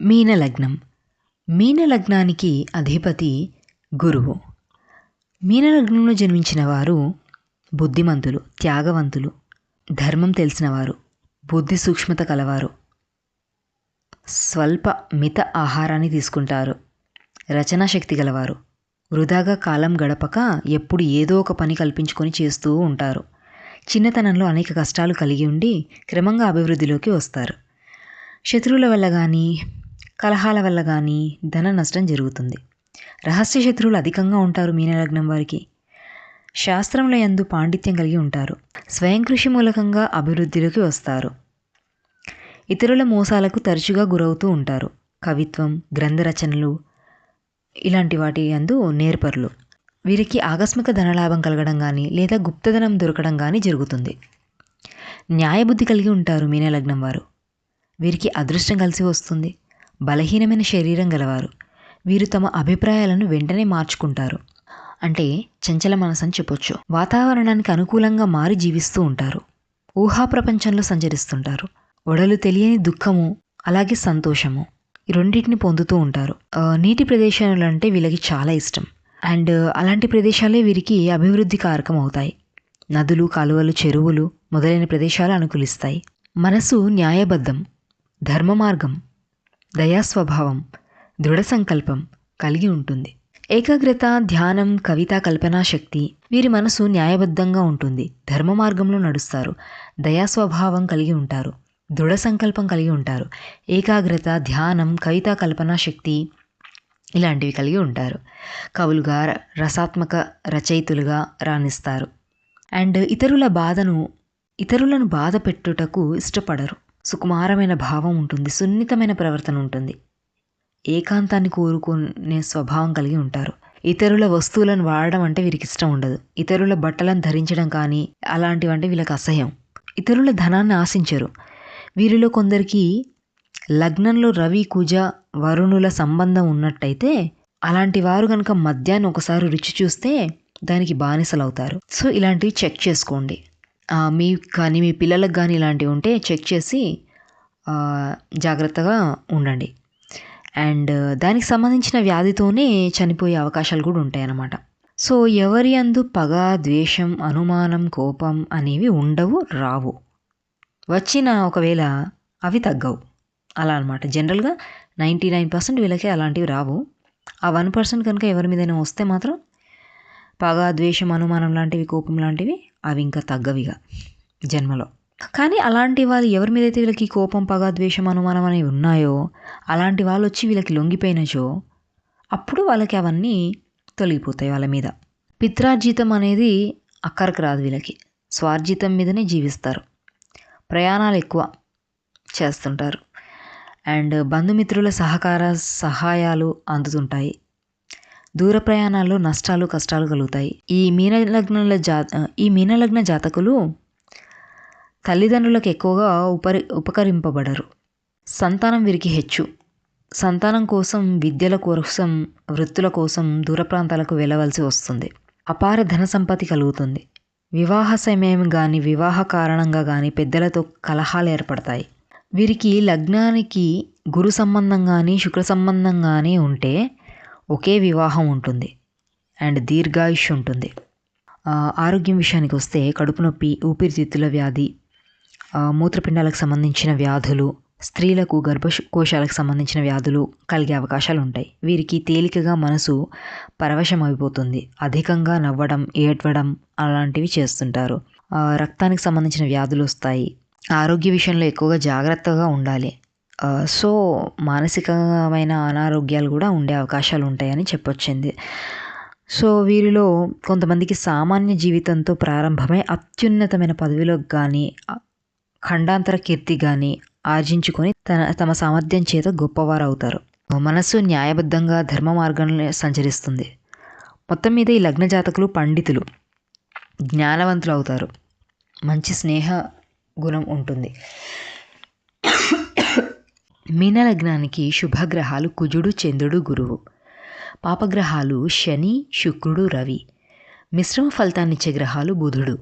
మీన లగ్నం. మీన లగ్నానికి అధిపతి గురువు. మీన లగ్నంలో జన్మించిన వారు బుద్ధిమంతులు, త్యాగవంతులు, ధర్మం తెలిసినవారు, బుద్ధి సూక్ష్మత కలవారు, స్వల్ప మిత ఆహారాన్ని తీసుకుంటారు, రచనా శక్తి గలవారు, వృధాగా కాలం గడపక ఎప్పుడు ఏదో ఒక పని కల్పించుకొని చేస్తూ ఉంటారు. చిన్నతనంలో అనేక కష్టాలు కలిగి ఉండి క్రమంగా అభివృద్ధిలోకి వస్తారు. శత్రువుల వల్ల కానీ కలహాల వల్ల కానీ ధన నష్టం జరుగుతుంది. రహస్య శత్రువులు అధికంగా ఉంటారు మీనలగ్నం వారికి. శాస్త్రంలో యందు పాండిత్యం కలిగి ఉంటారు. స్వయం కృషి మూలకంగా అభివృద్ధిలోకి వస్తారు. ఇతరుల మోసాలకు తరచుగా గురవుతూ ఉంటారు. కవిత్వం, గ్రంథ రచనలు ఇలాంటి వాటి యందు నేర్పరులు. వీరికి ఆకస్మిక ధనలాభం కలగడం కానీ లేదా గుప్తధనం దొరకడం కానీ జరుగుతుంది. న్యాయబుద్ధి కలిగి ఉంటారు మీనలగ్నం వారు. వీరికి అదృష్టం కలిసి వస్తుంది. బలహీనమైన శరీరం గలవారు. వీరు తమ అభిప్రాయాలను వెంటనే మార్చుకుంటారు. అంటే చంచల మనసు అని చెప్పొచ్చు. వాతావరణానికి అనుకూలంగా మారి జీవిస్తూ ఉంటారు. ఊహా ప్రపంచంలో సంచరిస్తుంటారు. ఒడలు తెలియని దుఃఖము అలాగే సంతోషము ఈ రెండింటిని పొందుతూ ఉంటారు. నీటి ప్రదేశాలు అంటే వీళ్ళకి చాలా ఇష్టం. అండ్ అలాంటి ప్రదేశాలే వీరికి అభివృద్ధి కారకం అవుతాయి. నదులు, కాలువలు, చెరువులు మొదలైన ప్రదేశాలు అనుకూలిస్తాయి. మనసు న్యాయబద్ధం, ధర్మ మార్గం, దయాస్వభావం, దృఢ సంకల్పం కలిగి ఉంటుంది. ఏకాగ్రత, ధ్యానం, కవిత, కల్పనా శక్తి. వీరి మనసు న్యాయబద్ధంగా ఉంటుంది. ధర్మ మార్గంలో నడుస్తారు. దయాస్వభావం కలిగి ఉంటారు. దృఢ సంకల్పం కలిగి ఉంటారు. ఏకాగ్రత, ధ్యానం, కవిత, కల్పనా శక్తి ఇలాంటివి కలిగి ఉంటారు. కవులుగా, రసాత్మక రచయితులుగా రాణిస్తారు. అండ్ ఇతరులను బాధ పెట్టుటకు ఇష్టపడరు. సుకుమారమైన భావం ఉంటుంది. సున్నితమైన ప్రవర్తన ఉంటుంది. ఏకాంతాన్ని కోరుకునే స్వభావం కలిగి ఉంటారు. ఇతరుల వస్తువులను వాడడం అంటే వీరికి ఇష్టం ఉండదు. ఇతరుల బట్టలను ధరించడం కానీ అలాంటివంటే వీళ్ళకి అసహ్యం. ఇతరుల ధనాన్ని ఆశించరు. వీరిలో కొందరికి లగ్నంలో రవి, కుజ, వరుణుల సంబంధం ఉన్నట్టయితే అలాంటి వారు కనుక మద్యాన్ని ఒకసారి రుచి చూస్తే దానికి బానిసలు అవుతారు. సో ఇలాంటివి చెక్ చేసుకోండి. మీ పిల్లలకు కానీ ఇలాంటివి ఉంటే చెక్ చేసి జాగ్రత్తగా ఉండండి. అండ్ దానికి సంబంధించిన వ్యాధితోనే చనిపోయే అవకాశాలు కూడా ఉంటాయి అన్నమాట. సో ఎవరి యందు పగ, ద్వేషం, అనుమానం, కోపం అనేవి ఉండవు, రావు. వచ్చిన ఒకవేళ అవి తగ్గవు అలా అనమాట. జనరల్గా 99% వీళ్ళకి అలాంటివి రావు. ఆ 1% కనుక ఎవరి మీదైనా వస్తే మాత్రం పగ, ద్వేషం, అనుమానం లాంటివి, కోపం లాంటివి అవి ఇంకా తగ్గవిగా జన్మలో. కానీ అలాంటి వాళ్ళు ఎవరి మీదైతే వీళ్ళకి కోపం, పగ, ద్వేషం, అనుమానం అనేవి ఉన్నాయో అలాంటి వాళ్ళు వచ్చి వీళ్ళకి లొంగిపోయినచో అప్పుడు వాళ్ళకి అవన్నీ తొలగిపోతాయి వాళ్ళ మీద. పిత్రార్జితం అనేది అక్కరకు రాదు వీళ్ళకి. స్వార్జితం మీదనే జీవిస్తారు. ప్రయాణాలు ఎక్కువ చేస్తుంటారు. అండ్ బంధుమిత్రుల సహాయాలు అందుతుంటాయి. దూర ప్రయాణాల్లో నష్టాలు, కష్టాలు కలుగుతాయి. ఈ మీనలగ్న జాతకులు తల్లిదండ్రులకు ఎక్కువగా ఉపకరింపబడరు. సంతానం వీరికి హెచ్చు. సంతానం కోసం, విద్యల కోసం, వృత్తుల కోసం దూర ప్రాంతాలకు వెళ్ళవలసి వస్తుంది. అపార ధన సంపత్తి కలుగుతుంది. వివాహ సమయం కానీ, వివాహ కారణంగా కానీ పెద్దలతో కలహాలు ఏర్పడతాయి. వీరికి లగ్నానికి గురు సంబంధం కానీ, శుక్ర సంబంధం కానీ ఉంటే ఒకే వివాహం ఉంటుంది అండ్ దీర్ఘాయుష్ ఉంటుంది. ఆరోగ్యం విషయానికి వస్తే కడుపు నొప్పి, ఊపిరితిత్తుల వ్యాధి, మూత్రపిండాలకు సంబంధించిన వ్యాధులు, స్త్రీలకు గర్భకోశాలకు సంబంధించిన వ్యాధులు కలిగే అవకాశాలు ఉంటాయి. వీరికి తేలికగా మనసు పరవశం అయిపోతుంది. అధికంగా నవ్వడం, ఏడ్వడం అలాంటివి చేస్తుంటారు. రక్తానికి సంబంధించిన వ్యాధులు వస్తాయి. ఆరోగ్య విషయంలో ఎక్కువగా జాగ్రత్తగా ఉండాలి. సో మానసికమైన అనారోగ్యాలు కూడా ఉండే అవకాశాలు ఉంటాయని చెప్పొచ్చింది. సో వీరిలో కొంతమందికి సామాన్య జీవితంతో ప్రారంభమై అత్యున్నతమైన పదవిలోకి కానీ, ఖండాంతర కీర్తి కానీ ఆర్జించుకొని తమ సామర్థ్యం చేత గొప్పవారు అవుతారు. మనస్సు న్యాయబద్ధంగా ధర్మ మార్గంలో సంచరిస్తుంది. మొత్తం మీద ఈ లగ్న జాతకులు పండితులు, జ్ఞానవంతులు అవుతారు. మంచి స్నేహ గుణం ఉంటుంది. మీనలగ్నానికి శుభగ్రహాలు కుజుడు, చంద్రుడు, గురువు. పాపగ్రహాలు శని, శుక్రుడు, రవి. మిశ్రమ ఫలితాన్నిచ్చే గ్రహాలు బుధుడు,